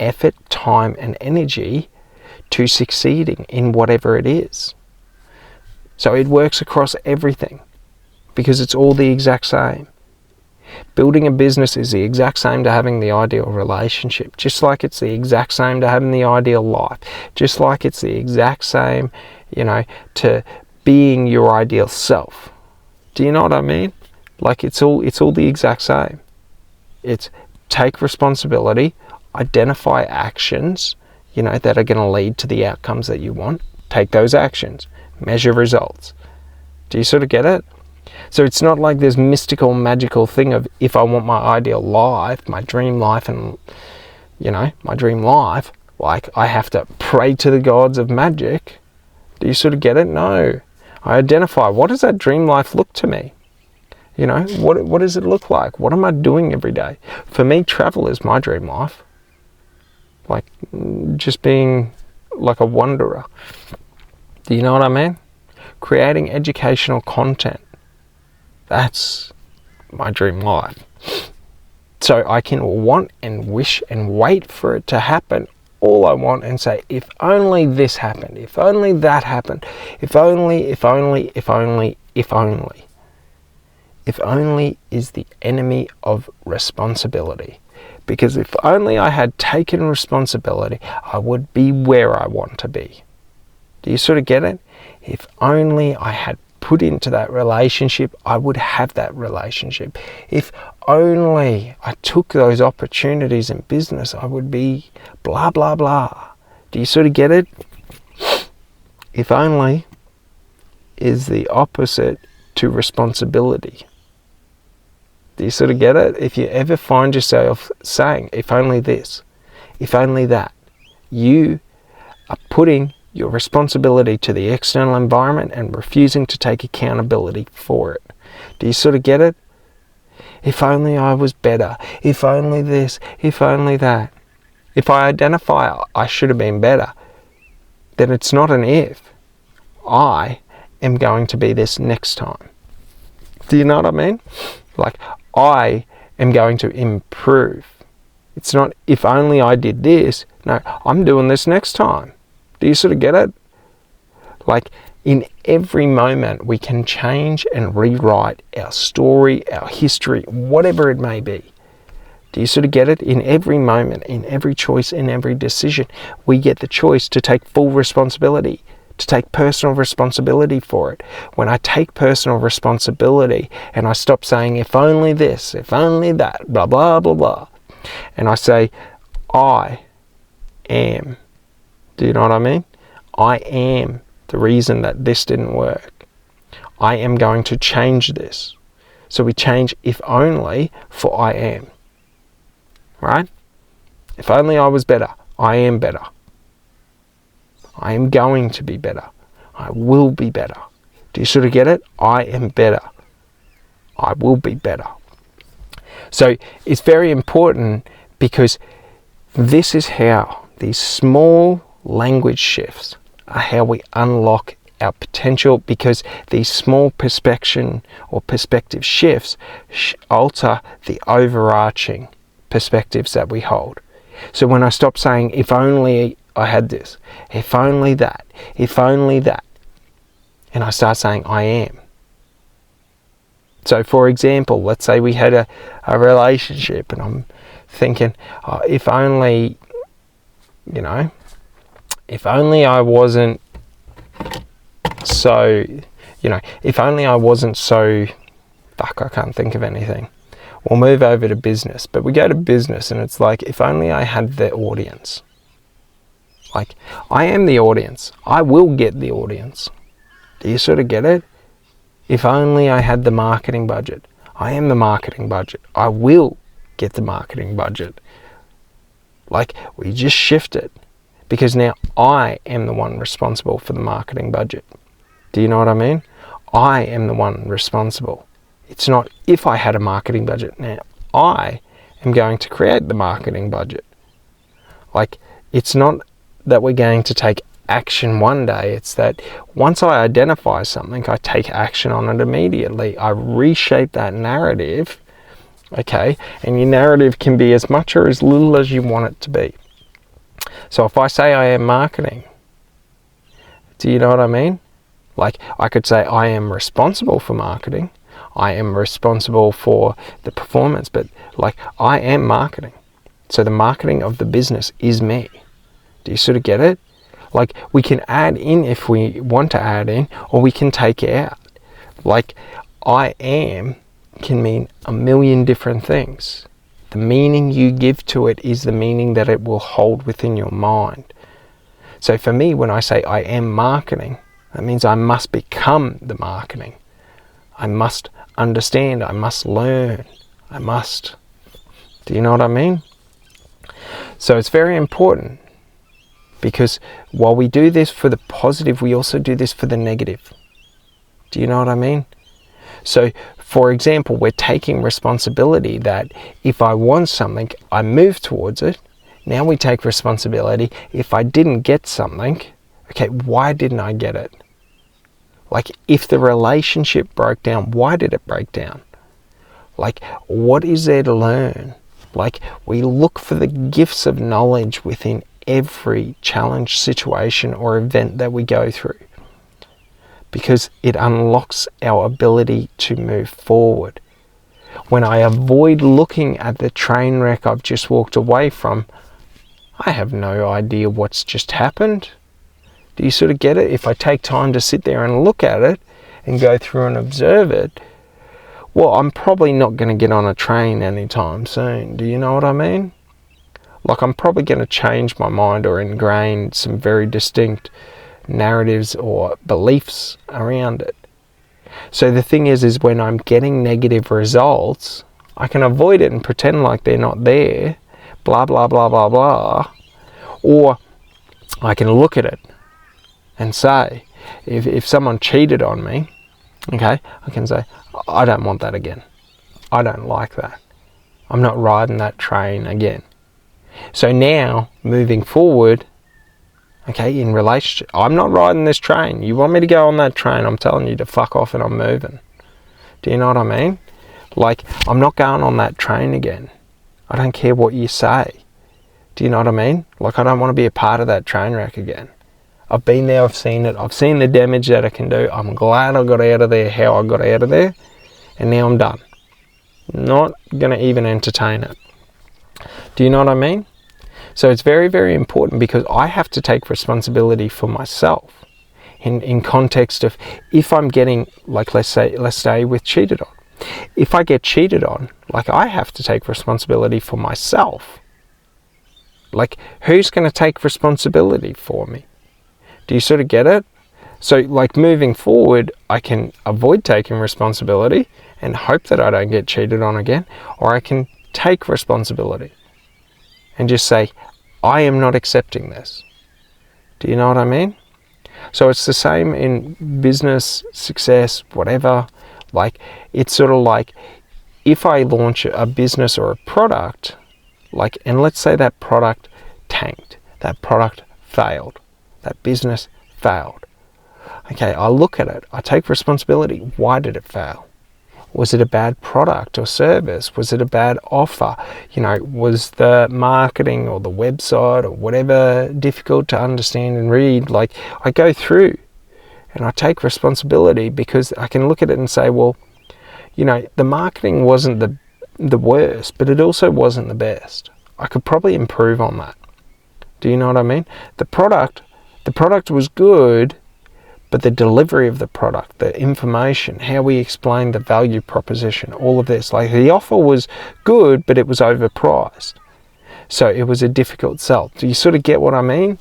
effort, time, and energy to succeeding in whatever it is. So it works across everything because it's all the exact same. Building a business is the exact same to having the ideal relationship, just like it's the exact same to having the ideal life, just like it's the exact same, to being your ideal self. Do you know what I mean? Like it's all the exact same. It's take responsibility, identify actions, that are going to lead to the outcomes that you want. Take those actions, measure results. Do you sort of get it? So it's not like this mystical, magical thing of if I want my ideal life, my dream life, and, my dream life, like I have to pray to the gods of magic. Do you sort of get it? No. I identify, what does that dream life look to me? What does it look like? What am I doing every day? For me, travel is my dream life. Like just being like a wanderer. Do you know what I mean? Creating educational content. That's my dream life. So I can want and wish and wait for it to happen all I want and say, if only this happened, if only that happened, if only. If only is the enemy of responsibility. Because if only I had taken responsibility, I would be where I want to be. Do you sort of get it? If only I had put into that relationship, I would have that relationship. If only I took those opportunities in business, I would be blah, blah, blah. Do you sort of get it? If only is the opposite to responsibility. Do you sort of get it? If you ever find yourself saying, if only this, if only that, you are putting your responsibility to the external environment and refusing to take accountability for it. Do you sort of get it? If only I was better, if only this, if only that. If I identify I should have been better, then it's not an if. I am going to be this next time. Do you know what I mean? Like, I am going to improve. It's not if only I did this. No, I'm doing this next time. Do you sort of get it? Like, in every moment we can change and rewrite our story, our history, whatever it may be. Do you sort of get it? In every moment, in every choice, in every decision, we get the choice to take full responsibility, to take personal responsibility for it. When I take personal responsibility and I stop saying, if only this, if only that, blah, blah, blah, blah, and I say, I am. Do you know what I mean? I am the reason that this didn't work. I am going to change this. So we change if only for I am. Right? If only I was better. I am better. I am going to be better. I will be better. Do you sort of get it? I am better. I will be better. So it's very important because this is how these small language shifts are how we unlock our potential, because these small perspective shifts alter the overarching perspectives that we hold. So when I stop saying, if only I had this, if only that, and I start saying, I am. So for example, let's say we had a relationship and I'm thinking, if only, if only I wasn't so, if only I wasn't so, I can't think of anything. We'll move over to business, but we go to business and it's like, if only I had the audience. Like, I am the audience. I will get the audience. Do you sort of get it? If only I had the marketing budget. I am the marketing budget. I will get the marketing budget. Like, we just shift it. Because now I am the one responsible for the marketing budget. Do you know what I mean? I am the one responsible. It's not if I had a marketing budget. Now I am going to create the marketing budget. Like, it's not that we're going to take action one day. It's that once I identify something, I take action on it immediately. I reshape that narrative. Okay, and your narrative can be as much or as little as you want it to be. So if I say I am marketing, do you know what I mean? Like, I could say I am responsible for marketing. I am responsible for the performance, but like, I am marketing. So the marketing of the business is me. Do you sort of get it? Like, we can add in if we want to add in, or we can take out. Like, I am can mean a million different things. The meaning you give to it is the meaning that it will hold within your mind. So for me, when I say I am marketing, that means I must become the marketing. I must understand, I must learn, I must. Do you know what I mean? So it's very important, because while we do this for the positive, we also do this for the negative. Do you know what I mean? So, for example, we're taking responsibility that if I want something, I move towards it. Now we take responsibility. If I didn't get something, okay, why didn't I get it? Like, if the relationship broke down, why did it break down? Like, what is there to learn? Like, we look for the gifts of knowledge within every challenge, situation, or event that we go through, because it unlocks our ability to move forward. When I avoid looking at the train wreck I've just walked away from, I have no idea what's just happened. Do you sort of get it? If I take time to sit there and look at it and go through and observe it, well, I'm probably not going to get on a train anytime soon. Do you know what I mean? Like, I'm probably going to change my mind or ingrain some very distinct narratives or beliefs around it. So the thing is when I'm getting negative results, I can avoid it and pretend like they're not there, blah, blah, blah, blah, blah. Or I can look at it and say, if someone cheated on me, okay, I can say, I don't want that again. I don't like that. I'm not riding that train again. So now, moving forward, okay, in relationship, I'm not riding this train. You want me to go on that train, I'm telling you to fuck off and I'm moving. Do you know what I mean? Like, I'm not going on that train again. I don't care what you say. Do you know what I mean? Like, I don't want to be a part of that train wreck again. I've been there, I've seen it, I've seen the damage that it can do. I'm glad I got out of there how I got out of there, and now I'm done. Not going to even entertain it. Do you know what I mean? So it's very, very important, because I have to take responsibility for myself in context of, if I'm getting, like, let's say with cheated on. If I get cheated on, like, I have to take responsibility for myself. Like, who's going to take responsibility for me? Do you sort of get it? So, like, moving forward, I can avoid taking responsibility and hope that I don't get cheated on again, or I can take responsibility and just say, I am not accepting this. Do you know what I mean? So it's the same in business, success, whatever. Like, it's sort of like, if I launch a business or a product, like, and let's say that product tanked, that product failed, that business failed. Okay, I look at it, I take responsibility. Why did it fail? Was it a bad product or service? Was it a bad offer? You know, was the marketing or the website or whatever difficult to understand and read? Like, I go through and I take responsibility, because I can look at it and say, well, you know, the marketing wasn't the worst, but it also wasn't the best. I could probably improve on that. Do you know what I mean? The product was good, but the delivery of the product, the information, how we explain the value proposition, all of this, like, the offer was good, but it was overpriced. So it was a difficult sell. Do you sort of get what I mean?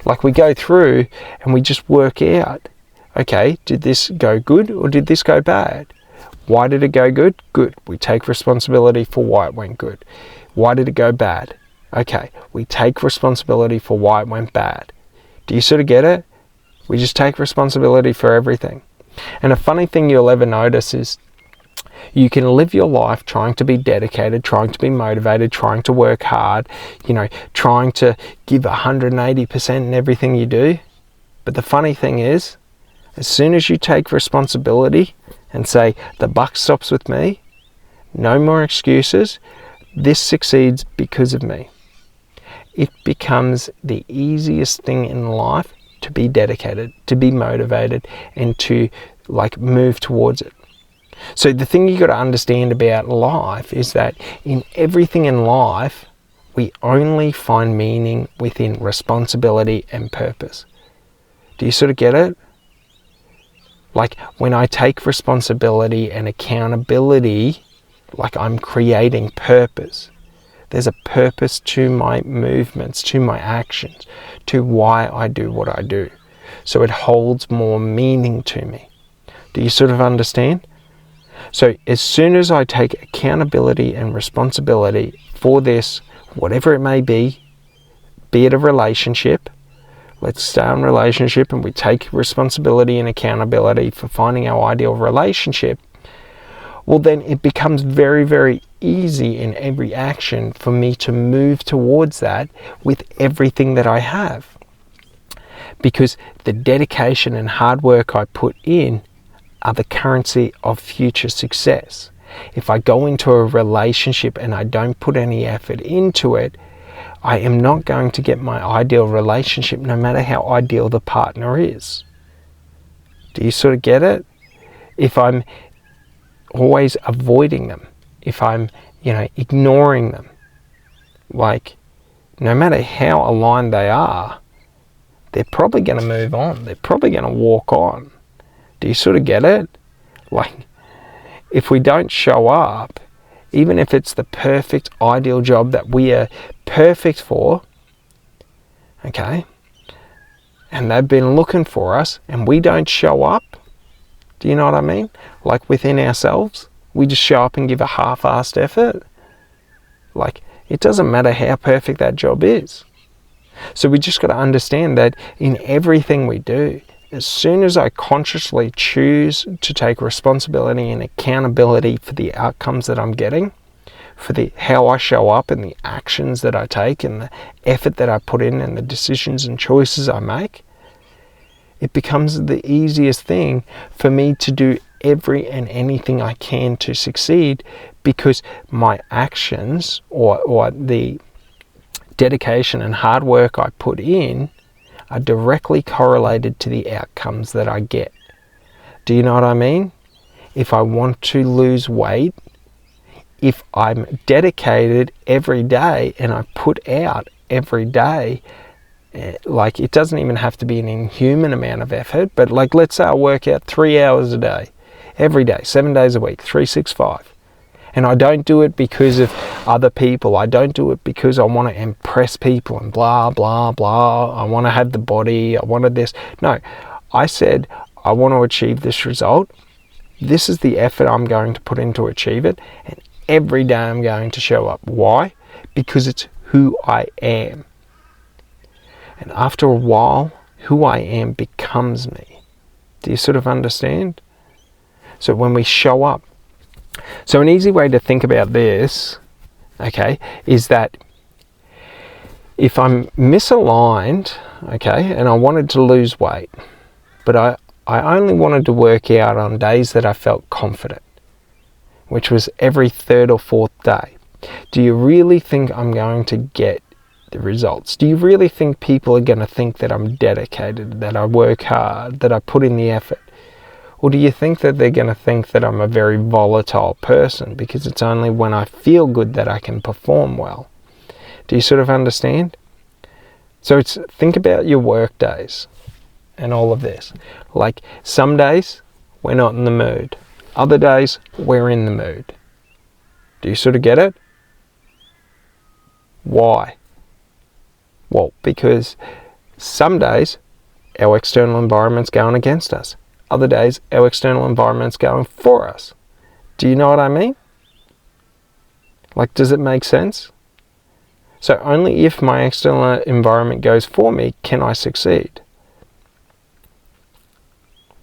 Like, we go through and we just work out, okay, did this go good or did this go bad? Why did it go good? Good. We take responsibility for why it went good. Why did it go bad? Okay, we take responsibility for why it went bad. Do you sort of get it? We just take responsibility for everything. And a funny thing you'll ever notice is, you can live your life trying to be dedicated, trying to be motivated, trying to work hard, you know, trying to give 180% in everything you do. But the funny thing is, as soon as you take responsibility and say, the buck stops with me, no more excuses, this succeeds because of me. it becomes the easiest thing in life to be dedicated, to be motivated, and to move towards it. So the thing you got to understand about life is that in everything in life, we only find meaning within responsibility and purpose. Do you sort of get it? When I take responsibility and accountability, I'm creating purpose. There's a purpose to my movements, to my actions, to why I do what I do. So it holds more meaning to me. Do you sort of understand? So as soon as I take accountability and responsibility for this, whatever it may be it a relationship, let's stay in relationship and we take responsibility and accountability for finding our ideal relationship, well then it becomes very, very easy in every action for me to move towards that with everything that I have. Because the dedication and hard work I put in are the currency of future success. If I go into a relationship and I don't put any effort into it, I am not going to get my ideal relationship, no matter how ideal the partner is. Do you sort of get it? If I'm always avoiding them, if I'm, ignoring them, no matter how aligned they are, they're probably going to move on. They're probably going to walk on. Do you sort of get it? If we don't show up, even if it's the perfect ideal job that we are perfect for, okay, and they've been looking for us and we don't show up, do you know what I mean? Within ourselves, we just show up and give a half-assed effort. It doesn't matter how perfect that job is. So we just got to understand that in everything we do, as soon as I consciously choose to take responsibility and accountability for the outcomes that I'm getting, for how I show up and the actions that I take and the effort that I put in and the decisions and choices I make, it becomes the easiest thing for me to do every and anything I can to succeed, because my actions or the dedication and hard work I put in are directly correlated to the outcomes that I get. Do you know what I mean? If I want to lose weight, if I'm dedicated every day and I put out every day, it doesn't even have to be an inhuman amount of effort, but let's say I work out 3 hours a day, every day, 7 days a week, 365. And I don't do it because of other people. I don't do it because I want to impress people and blah, blah, blah. I want to have the body. I wanted this. No, I said, I want to achieve this result. This is the effort I'm going to put in to achieve it. And every day I'm going to show up. Why? Because it's who I am. And after a while, who I am becomes me. Do you sort of understand? So when we show up, so an easy way to think about this, okay, is that if I'm misaligned, okay, and I wanted to lose weight, but I only wanted to work out on days that I felt confident, which was every third or fourth day, do you really think I'm going to get the results? Do you really think people are going to think that I'm dedicated, that I work hard, that I put in the effort? Or do you think that they're going to think that I'm a very volatile person because it's only when I feel good that I can perform well? Do you sort of understand? So think about your work days and all of this. Some days we're not in the mood. Other days we're in the mood. Do you sort of get it? Why? Well, because some days our external environment's going against us. Other days, our external environment's going for us. Do you know what I mean? Does it make sense? So only if my external environment goes for me can I succeed.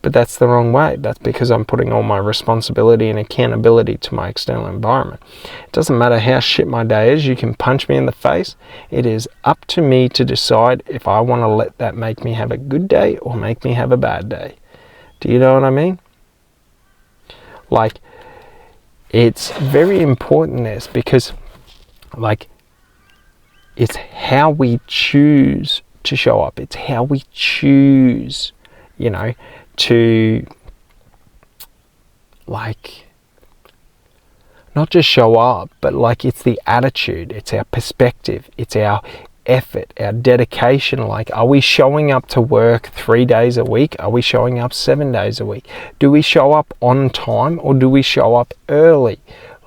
But that's the wrong way. That's because I'm putting all my responsibility and accountability to my external environment. It doesn't matter how shit my day is. You can punch me in the face. It is up to me to decide if I want to let that make me have a good day or make me have a bad day. Do you know what I mean? It's very important this, because it's how we choose to show up. It's how we choose, you know, to like not just show up, but like it's the attitude, it's our perspective, it's our effort, our dedication. Like, are we showing up to work 3 days a week? Are we showing up 7 days a week? Do we show up on time, or do we show up early?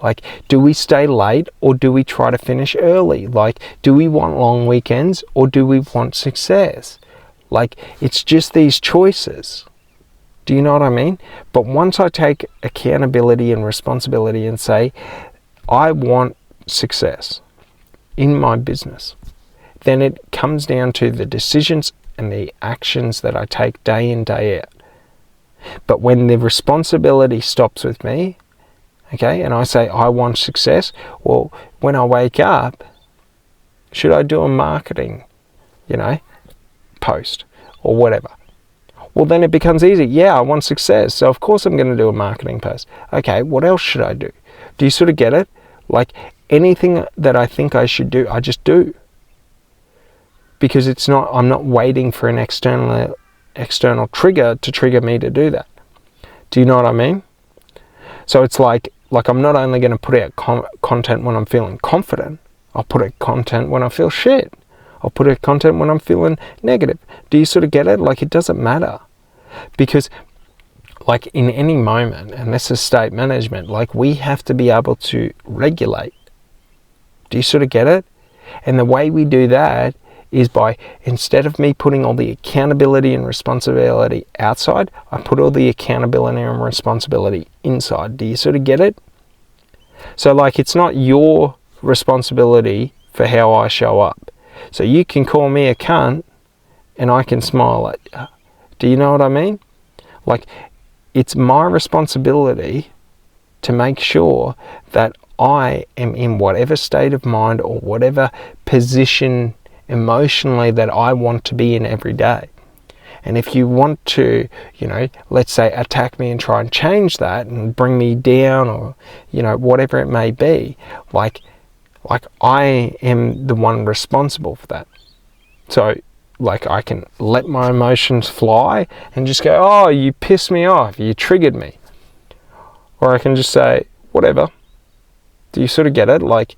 Like, do we stay late, or do we try to finish early? Like, do we want long weekends, or do we want success? Like, it's just these choices. Do you know what I mean? But once I take accountability and responsibility and say, I want success in my business, then it comes down to the decisions and the actions that I take day in, day out. But when the responsibility stops with me, okay, and I say, I want success, well, when I wake up, should I do a marketing, you know, post or whatever? Well, then it becomes easy. Yeah, I want success, so of course I'm going to do a marketing post. Okay, what else should I do? Do you sort of get it? Like, anything that I think I should do, I just do. Because I'm not waiting for an external trigger to trigger me to do that. Do you know what I mean? So it's like I'm not only going to put out content when I'm feeling confident, I'll put out content when I feel shit. I'll put out content when I'm feeling negative. Do you sort of get it? Like, it doesn't matter. Because, like, in any moment, and this is state management, like, we have to be able to regulate. Do you sort of get it? And the way we do that is by, instead of me putting all the accountability and responsibility outside, I put all the accountability and responsibility inside. Do you sort of get it? So, like, it's not your responsibility for how I show up. So you can call me a cunt and I can smile at you. Do you know what I mean? Like, it's my responsibility to make sure that I am in whatever state of mind or whatever position emotionally that I want to be in every day. And if you want to, you know, let's say attack me and try and change that and bring me down, or, you know, whatever it may be, like I am the one responsible for that. So, like, I can let my emotions fly and just go, oh, you pissed me off, you triggered me. Or I can just say, whatever. Do you sort of get it? Like,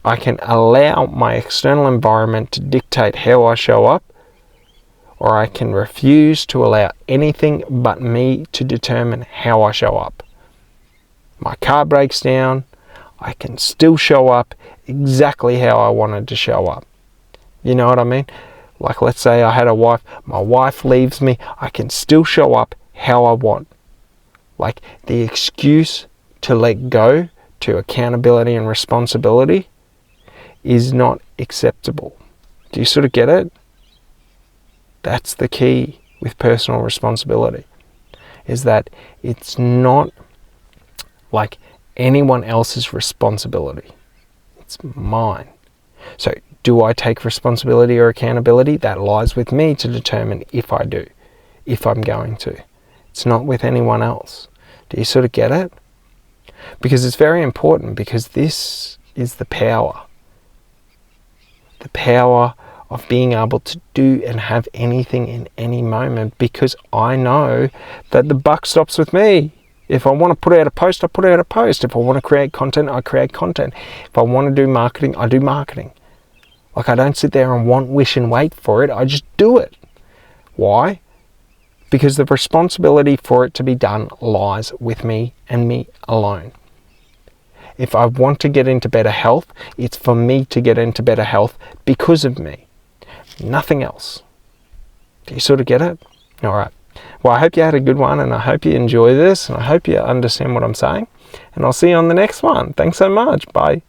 I can allow my external environment to dictate how I show up, or I can refuse to allow anything but me to determine how I show up. My car breaks down, I can still show up exactly how I wanted to show up. You know what I mean? Like, let's say I had a wife, my wife leaves me, I can still show up how I want. Like, the excuse to let go to accountability and responsibility is not acceptable. Do you sort of get it? That's the key with personal responsibility, is that it's not like anyone else's responsibility. It's mine. So, do I take responsibility or accountability? That lies with me to determine if I do, if I'm going to. It's not with anyone else. Do you sort of get it? Because it's very important, because this is the power. The power of being able to do and have anything in any moment, because I know that the buck stops with me. If I want to put out a post, I put out a post. If I want to create content, I create content. If I want to do marketing, I do marketing. Like, I don't sit there and want, wish and wait for it. I just do it. Why? Because the responsibility for it to be done lies with me and me alone. If I want to get into better health, it's for me to get into better health because of me. Nothing else. Do you sort of get it? All right. Well, I hope you had a good one, and I hope you enjoy this, and I hope you understand what I'm saying. And I'll see you on the next one. Thanks so much. Bye.